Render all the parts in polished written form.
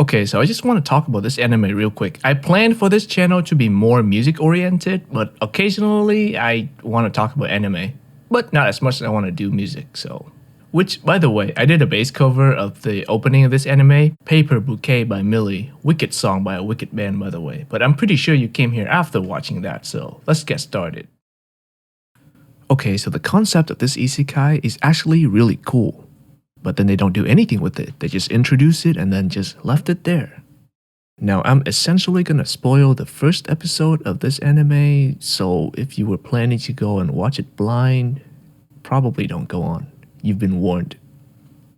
Okay, so I just want to talk about this anime real quick. I planned for this channel to be more music oriented, but occasionally I want to talk about anime, but not as much as I want to do music, so. Which, by the way, I did a bass cover of the opening of this anime, Paper Bouquet by Millie, wicked song by a wicked band by the way, but I'm pretty sure you came here after watching that, so let's get started. Okay, so the concept of this isekai is actually really cool. But then they don't do anything with it. They just introduce it and then just left it there. Now, I'm essentially gonna spoil the first episode of this anime, so if you were planning to go and watch it blind, probably don't go on. You've been warned.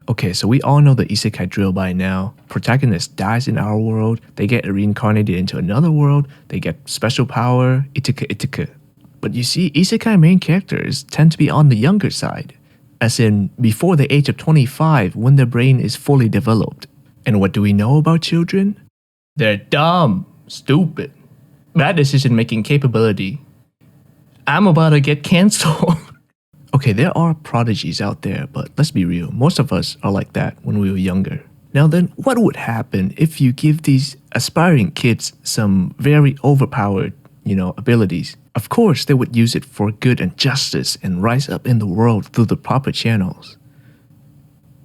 Okay, so we all know the isekai drill by now. Protagonist dies in our world, they get reincarnated into another world, they get special power, itaka. But you see, isekai main characters tend to be on the younger side. As in, before the age of 25 when their brain is fully developed. And what do we know about children? They're dumb, stupid, bad decision-making capability. I'm about to get cancelled. Okay, there are prodigies out there, but let's be real, most of us are like that when we were younger. Now then, what would happen if you give these aspiring kids some very overpowered, abilities? Of course, they would use it for good and justice and rise up in the world through the proper channels.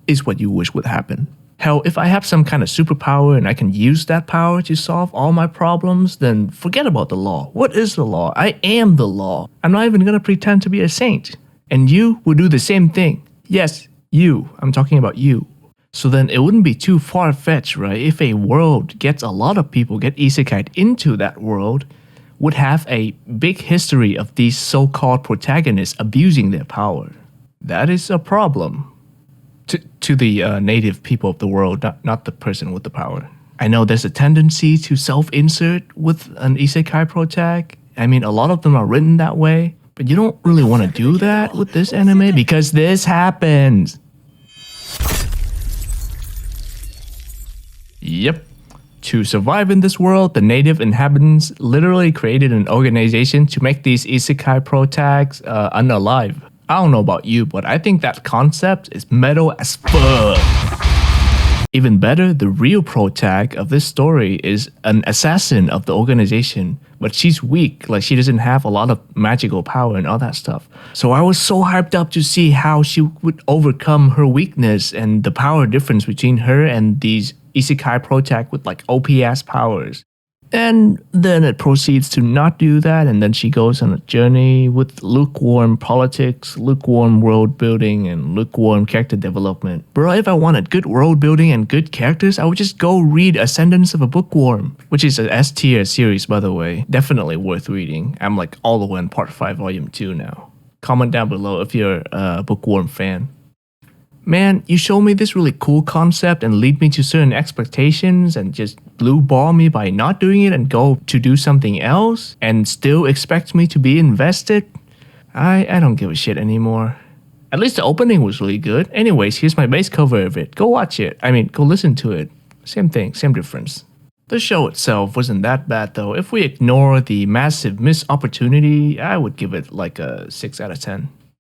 Is what you wish would happen. Hell, if I have some kind of superpower and I can use that power to solve all my problems, then forget about the law. What is the law? I am the law. I'm not even gonna pretend to be a saint. And you would do the same thing. Yes, you. I'm talking about you. So then it wouldn't be too far-fetched, right? If a world gets a lot of people get isekai'd into that world, would have a big history of these so-called protagonists abusing their power. That is a problem. To the native people of the world, not the person with the power. I know there's a tendency to self-insert with an isekai protag. I mean, a lot of them are written that way, but you don't really want to do that with this anime because this happens. Yep. To survive in this world, the native inhabitants literally created an organization to make these isekai protags unalive. I don't know about you, but I think that concept is metal as fuck. Even better, the real protag of this story is an assassin of the organization, but she's weak, like she doesn't have a lot of magical power and all that stuff. So I was so hyped up to see how she would overcome her weakness and the power difference between her and these isekai protag with like OP-ass powers. And then it proceeds to not do that, and then she goes on a journey with lukewarm politics, lukewarm world building, and lukewarm character development. Bro, if I wanted good world building and good characters, I would just go read Ascendance of a Bookworm, which is an S tier series by the way. Definitely worth reading. I'm like all the way in part 5 volume 2 now. Comment down below if you're a Bookworm fan. Man, you show me this really cool concept and lead me to certain expectations and just blue ball me by not doing it and go to do something else and still expect me to be invested? I don't give a shit anymore. At least the opening was really good. Anyways, here's my base cover of it. Go watch it. Go listen to it. Same thing, same difference. The show itself wasn't that bad though. If we ignore the massive missed opportunity, I would give it like a 6 out of 10.